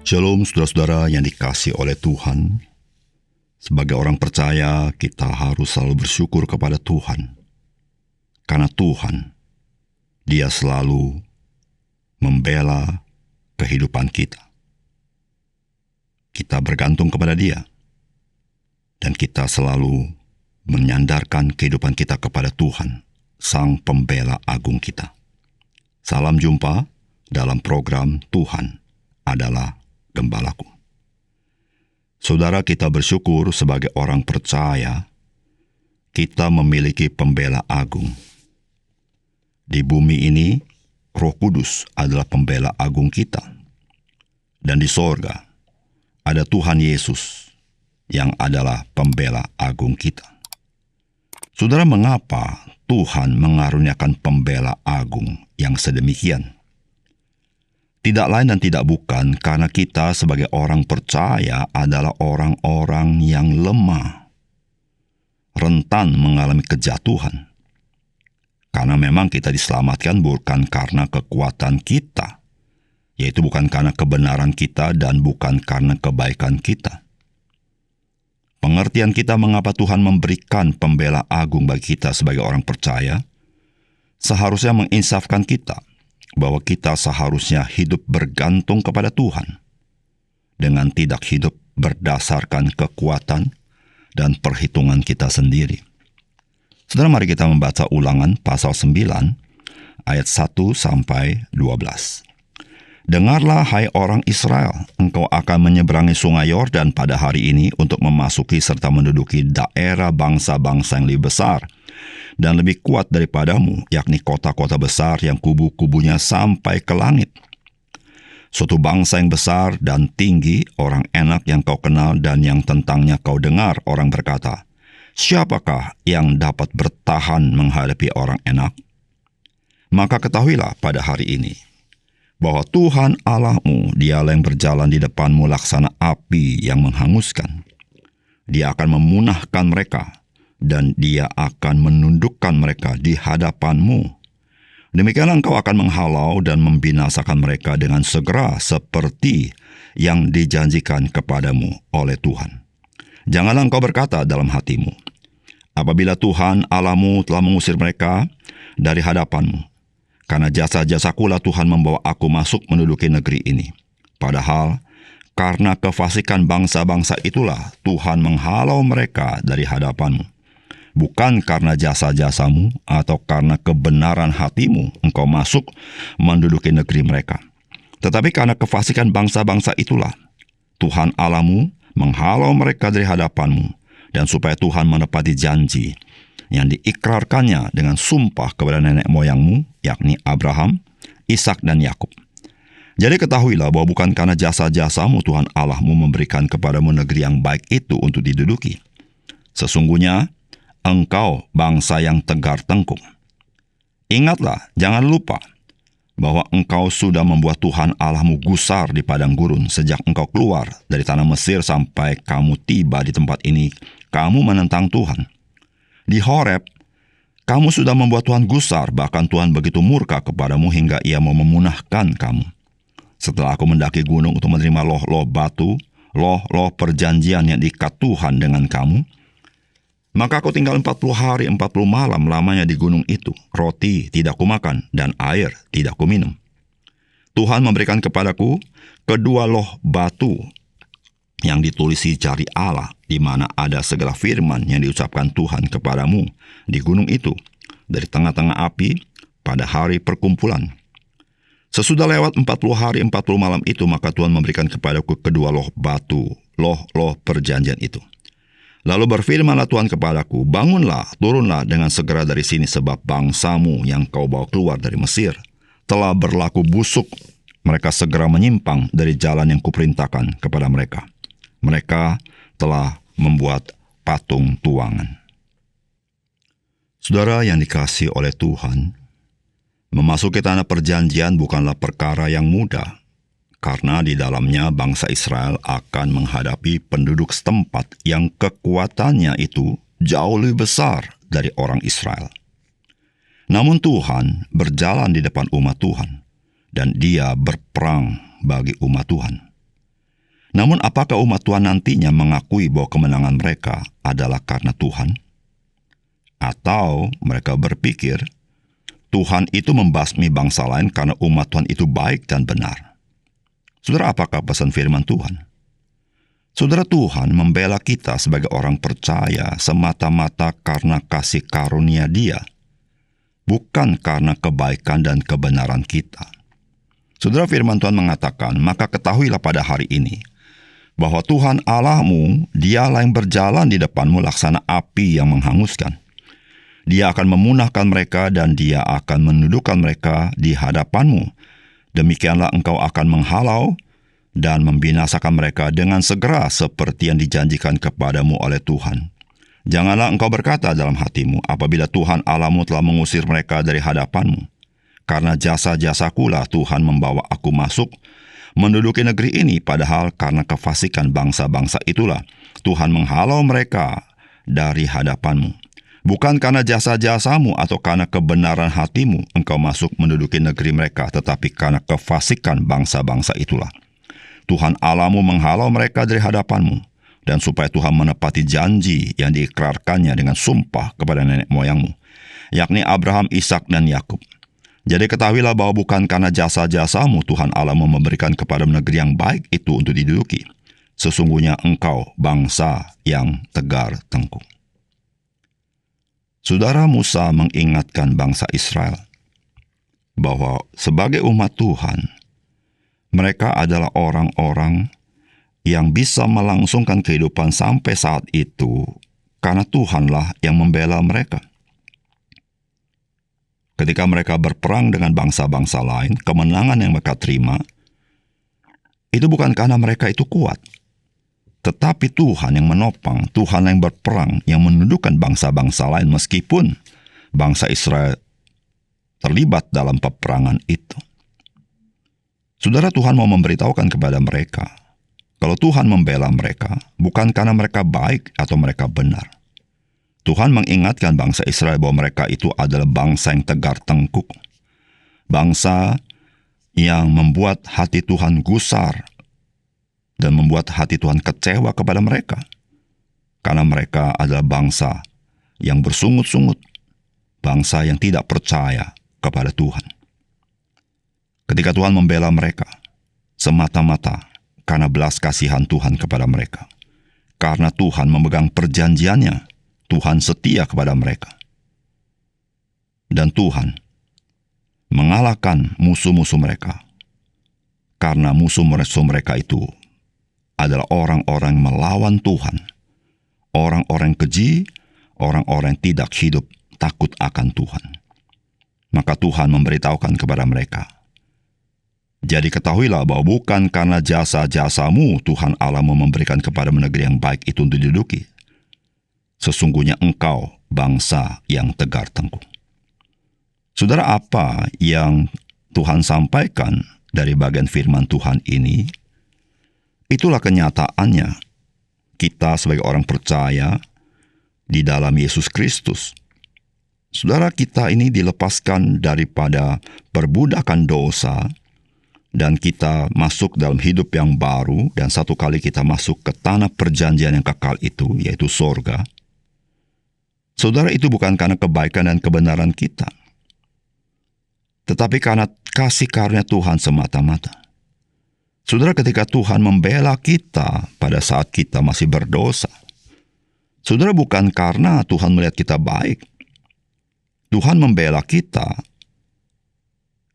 Shalom saudara-saudara yang dikasihi oleh Tuhan. Sebagai orang percaya, kita harus selalu bersyukur kepada Tuhan. Karena Tuhan, Dia selalu membela kehidupan kita. Kita bergantung kepada Dia. Dan kita selalu menyandarkan kehidupan kita kepada Tuhan, Sang Pembela Agung kita. Salam jumpa dalam program Tuhan adalah Gembalaku. Saudara, kita bersyukur sebagai orang percaya, kita memiliki pembela agung. Di bumi ini, Roh Kudus adalah pembela agung kita. Dan di sorga, ada Tuhan Yesus yang adalah pembela agung kita. Saudara, mengapa Tuhan mengaruniakan pembela agung yang sedemikian? Tidak lain dan tidak bukan karena kita sebagai orang percaya adalah orang-orang yang lemah, rentan mengalami kejatuhan. Karena memang kita diselamatkan bukan karena kekuatan kita, yaitu bukan karena kebenaran kita dan bukan karena kebaikan kita. Pengertian kita mengapa Tuhan memberikan pembela agung bagi kita sebagai orang percaya, seharusnya menginsafkan kita bahwa kita seharusnya hidup bergantung kepada Tuhan dengan tidak hidup berdasarkan kekuatan dan perhitungan kita sendiri. Saudara, mari kita membaca Ulangan pasal 9 ayat 1-12. Dengarlah, hai orang Israel, engkau akan menyeberangi sungai Yordan pada hari ini untuk memasuki serta menduduki daerah bangsa-bangsa yang lebih besar dan lebih kuat daripadamu, yakni kota-kota besar yang kubu-kubunya sampai ke langit. Suatu bangsa yang besar dan tinggi, orang enak yang kau kenal dan yang tentangnya kau dengar orang berkata, siapakah yang dapat bertahan menghadapi orang enak? Maka ketahuilah pada hari ini, bahwa Tuhan Allahmu, Dialah yang berjalan di depanmu laksana api yang menghanguskan. Dia akan memunahkan mereka, dan Dia akan menundukkan mereka di hadapanmu. Demikianlah engkau akan menghalau dan membinasakan mereka dengan segera seperti yang dijanjikan kepadamu oleh Tuhan. Janganlah engkau berkata dalam hatimu, apabila Tuhan Allahmu telah mengusir mereka dari hadapanmu, karena jasa-jasakulah Tuhan membawa aku masuk menduduki negeri ini. Padahal, karena kefasikan bangsa-bangsa itulah Tuhan menghalau mereka dari hadapanmu. Bukan karena jasa-jasamu atau karena kebenaran hatimu engkau masuk menduduki negeri mereka. Tetapi karena kefasikan bangsa-bangsa itulah Tuhan Allahmu menghalau mereka dari hadapanmu, dan supaya Tuhan menepati janji yang diikrarkannya dengan sumpah kepada nenek moyangmu, yakni Abraham, Ishak dan Yakub. Jadi ketahuilah bahwa bukan karena jasa-jasamu Tuhan Allahmu memberikan kepadamu negeri yang baik itu untuk diduduki. Sesungguhnya engkau bangsa yang tegar tengkuk. Ingatlah, jangan lupa bahwa engkau sudah membuat Tuhan Allahmu gusar di padang gurun sejak engkau keluar dari tanah Mesir sampai kamu tiba di tempat ini. Kamu menentang Tuhan. Di Horeb, kamu sudah membuat Tuhan gusar, bahkan Tuhan begitu murka kepadamu hingga Ia mau memunahkan kamu. Setelah aku mendaki gunung untuk menerima loh-loh batu, loh-loh perjanjian yang diikat Tuhan dengan kamu, maka aku tinggal 40 hari 40 malam lamanya di gunung itu. Roti tidak kumakan dan air tidak kuminum. Tuhan memberikan kepadaku kedua loh batu yang ditulisi jari Allah, di mana ada segala firman yang diucapkan Tuhan kepadamu di gunung itu, dari tengah-tengah api pada hari perkumpulan. Sesudah lewat 40 hari 40 malam itu, maka Tuhan memberikan kepadaku kedua loh batu, loh perjanjian itu. Lalu berfirmanlah Tuhan kepadaku, bangunlah, turunlah dengan segera dari sini, sebab bangsamu yang kau bawa keluar dari Mesir telah berlaku busuk. Mereka segera menyimpang dari jalan yang kuperintahkan kepada mereka. Mereka telah membuat patung tuangan. Saudara yang dikasihi oleh Tuhan, memasuki tanah perjanjian bukanlah perkara yang mudah, karena di dalamnya bangsa Israel akan menghadapi penduduk setempat yang kekuatannya itu jauh lebih besar dari orang Israel. Namun Tuhan berjalan di depan umat Tuhan, dan Dia berperang bagi umat Tuhan. Namun apakah umat Tuhan nantinya mengakui bahwa kemenangan mereka adalah karena Tuhan? Atau mereka berpikir Tuhan itu membasmi bangsa lain karena umat Tuhan itu baik dan benar? Saudara, apakah pesan firman Tuhan? Saudara, Tuhan membela kita sebagai orang percaya semata-mata karena kasih karunia Dia, bukan karena kebaikan dan kebenaran kita. Saudara, firman Tuhan mengatakan, maka ketahuilah pada hari ini, bahwa Tuhan Allahmu, Dialah yang berjalan di depanmu laksana api yang menghanguskan. Dia akan memunahkan mereka dan Dia akan menundukkan mereka di hadapanmu. Demikianlah engkau akan menghalau dan membinasakan mereka dengan segera seperti yang dijanjikan kepadamu oleh Tuhan. Janganlah engkau berkata dalam hatimu, apabila Tuhan Allahmu telah mengusir mereka dari hadapanmu. Karena jasa-jasakulah Tuhan membawa aku masuk, menduduki negeri ini, padahal karena kefasikan bangsa-bangsa itulah Tuhan menghalau mereka dari hadapanmu. Bukan karena jasa-jasamu atau karena kebenaran hatimu engkau masuk menduduki negeri mereka, tetapi karena kefasikan bangsa-bangsa itulah Tuhan Allahmu menghalau mereka dari hadapanmu, dan supaya Tuhan menepati janji yang diikrarkannya dengan sumpah kepada nenek moyangmu, yakni Abraham, Ishak, dan Yakub. Jadi ketahuilah bahwa bukan karena jasa-jasamu Tuhan Allahmu memberikan kepada negeri yang baik itu untuk diduduki. Sesungguhnya engkau bangsa yang tegar tengkuk. Saudara, Musa mengingatkan bangsa Israel bahwa sebagai umat Tuhan, mereka adalah orang-orang yang bisa melangsungkan kehidupan sampai saat itu karena Tuhanlah yang membela mereka. Ketika mereka berperang dengan bangsa-bangsa lain, kemenangan yang mereka terima, itu bukan karena mereka itu kuat, tetapi Tuhan yang menopang, Tuhan yang berperang, yang menundukkan bangsa-bangsa lain meskipun bangsa Israel terlibat dalam peperangan itu. Saudara, Tuhan mau memberitahukan kepada mereka, kalau Tuhan membela mereka, bukan karena mereka baik atau mereka benar. Tuhan mengingatkan bangsa Israel bahwa mereka itu adalah bangsa yang tegar tengkuk. Bangsa yang membuat hati Tuhan gusar dan membuat hati Tuhan kecewa kepada mereka. Karena mereka adalah bangsa yang bersungut-sungut, bangsa yang tidak percaya kepada Tuhan. Ketika Tuhan membela mereka, semata-mata karena belas kasihan Tuhan kepada mereka. Karena Tuhan memegang perjanjiannya, Tuhan setia kepada mereka. Dan Tuhan mengalahkan musuh-musuh mereka. Karena musuh-musuh mereka itu adalah orang-orang yang melawan Tuhan. Orang-orang keji, orang-orang yang tidak hidup takut akan Tuhan. Maka Tuhan memberitahukan kepada mereka, jadi ketahuilah bahwa bukan karena jasa-jasamu Tuhan Allahmu memberikan kepada negeri yang baik itu untuk diduduki. Sesungguhnya engkau bangsa yang tegar tengkuk. Saudara, apa yang Tuhan sampaikan dari bagian firman Tuhan ini, itulah kenyataannya kita sebagai orang percaya di dalam Yesus Kristus. Saudara, kita ini dilepaskan daripada perbudakan dosa, dan kita masuk dalam hidup yang baru, dan satu kali kita masuk ke tanah perjanjian yang kekal itu, yaitu sorga. Saudara, itu bukan karena kebaikan dan kebenaran kita, tetapi karena kasih karunia Tuhan semata-mata. Saudara, ketika Tuhan membela kita pada saat kita masih berdosa, saudara, bukan karena Tuhan melihat kita baik. Tuhan membela kita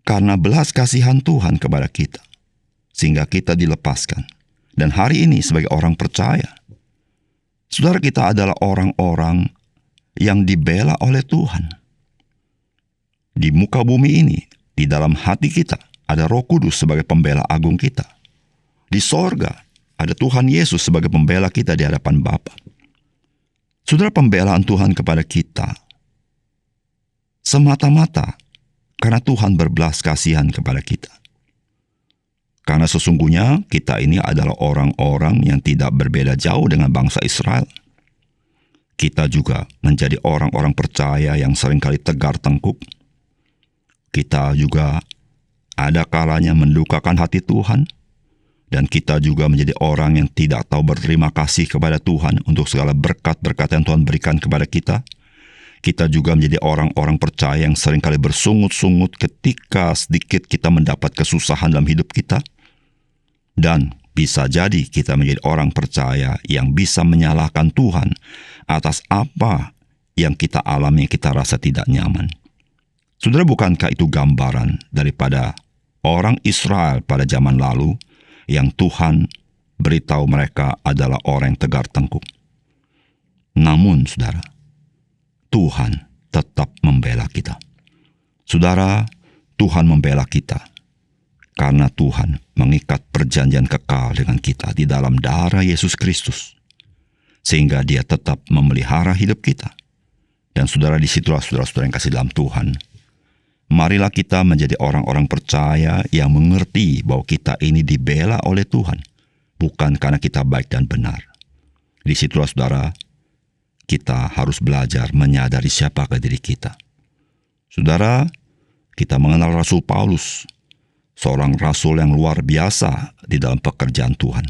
karena belas kasihan Tuhan kepada kita, sehingga kita dilepaskan. Dan hari ini sebagai orang percaya, saudara, kita adalah orang-orang yang dibela oleh Tuhan. Di muka bumi ini, di dalam hati kita, ada Roh Kudus sebagai pembela agung kita. Di sorga, ada Tuhan Yesus sebagai pembela kita di hadapan Bapa. Saudara, pembelaan Tuhan kepada kita semata-mata karena Tuhan berbelas kasihan kepada kita. Karena sesungguhnya kita ini adalah orang-orang yang tidak berbeda jauh dengan bangsa Israel. Kita juga menjadi orang-orang percaya yang seringkali tegar tengkuk. Kita juga ada kalanya mendukakan hati Tuhan, Dan kita juga menjadi orang yang tidak tahu berterima kasih kepada Tuhan untuk segala berkat-berkat yang Tuhan berikan kepada kita. Kita juga menjadi orang-orang percaya yang seringkali bersungut-sungut ketika sedikit kita mendapat kesusahan dalam hidup kita. Dan bisa jadi kita menjadi orang percaya yang bisa menyalahkan Tuhan atas apa yang kita alami, yang kita rasa tidak nyaman. Saudara, bukankah itu gambaran daripada orang Israel pada zaman lalu yang Tuhan beritahu mereka adalah orang yang tegar tengkuk? Namun, saudara, Tuhan tetap membela kita. Saudara, Tuhan membela kita karena Tuhan mengikat perjanjian kekal dengan kita di dalam darah Yesus Kristus, sehingga Dia tetap memelihara hidup kita. Dan saudara, disitulah saudara-saudara yang kasih dalam Tuhan, marilah kita menjadi orang-orang percaya yang mengerti bahwa kita ini dibela oleh Tuhan, bukan karena kita baik dan benar. Disitulah saudara, kita harus belajar menyadari siapakah diri kita. Saudara, kita mengenal Rasul Paulus, seorang rasul yang luar biasa di dalam pekerjaan Tuhan.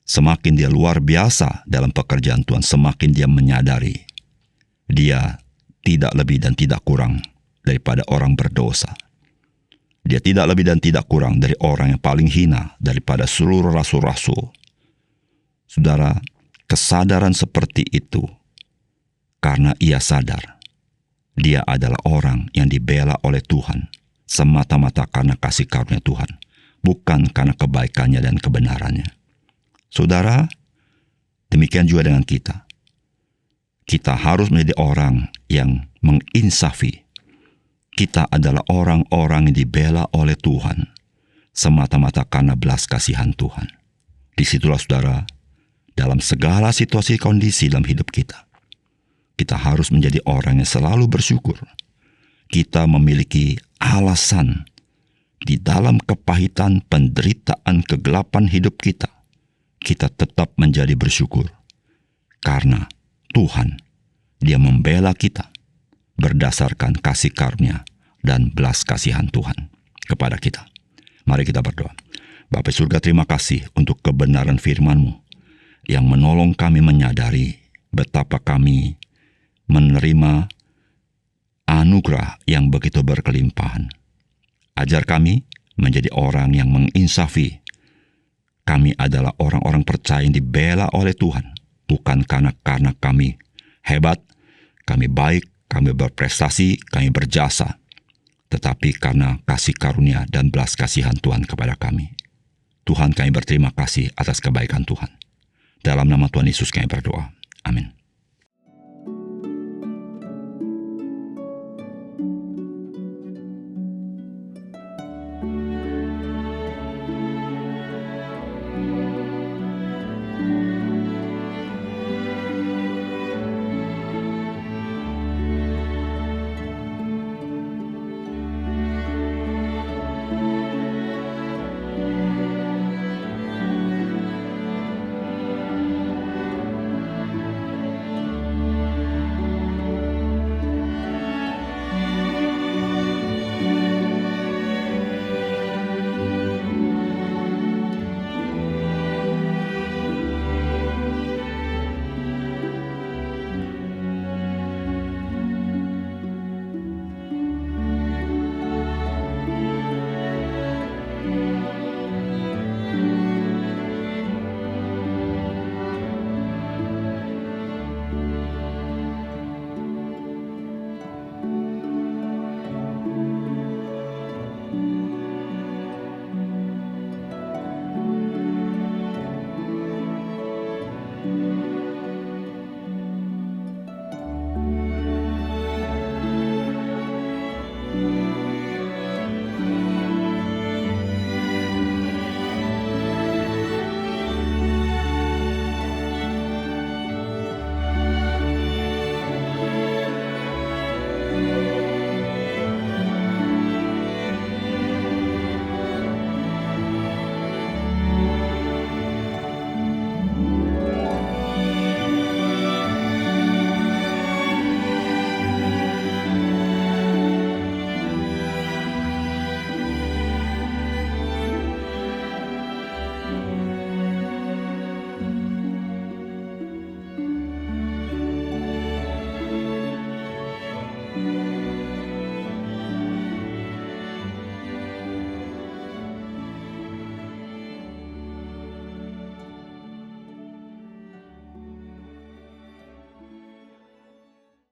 Semakin dia luar biasa dalam pekerjaan Tuhan, semakin dia menyadari dia tidak lebih dan tidak kurang daripada orang berdosa. Dia tidak lebih dan tidak kurang dari orang yang paling hina daripada seluruh rasul-rasul. Saudara, kesadaran seperti itu karena ia sadar dia adalah orang yang dibela oleh Tuhan semata-mata karena kasih karunia Tuhan, bukan karena kebaikannya dan kebenarannya. Saudara, demikian juga dengan kita. Kita harus menjadi orang yang menginsafi. Kita adalah orang-orang yang dibela oleh Tuhan semata-mata karena belas kasihan Tuhan. Disitulah saudara, dalam segala situasi kondisi dalam hidup kita, kita harus menjadi orang yang selalu bersyukur. Kita memiliki alasan di dalam kepahitan, penderitaan, kegelapan hidup kita. Kita tetap menjadi bersyukur karena Tuhan, Dia membela kita berdasarkan kasih karunia dan belas kasihan Tuhan kepada kita. Mari kita berdoa. Bapa surga, terima kasih untuk kebenaran firman-Mu yang menolong kami menyadari betapa kami menerima anugerah yang begitu berkelimpahan. Ajar kami menjadi orang yang menginsafi. Kami adalah orang-orang percaya yang dibela oleh Tuhan, bukan karena kami hebat, kami baik, kami berprestasi, kami berjasa, tetapi karena kasih karunia dan belas kasihan Tuhan kepada kami. Tuhan, kami berterima kasih atas kebaikan Tuhan. Dalam nama Tuhan Yesus kami berdoa. Amin.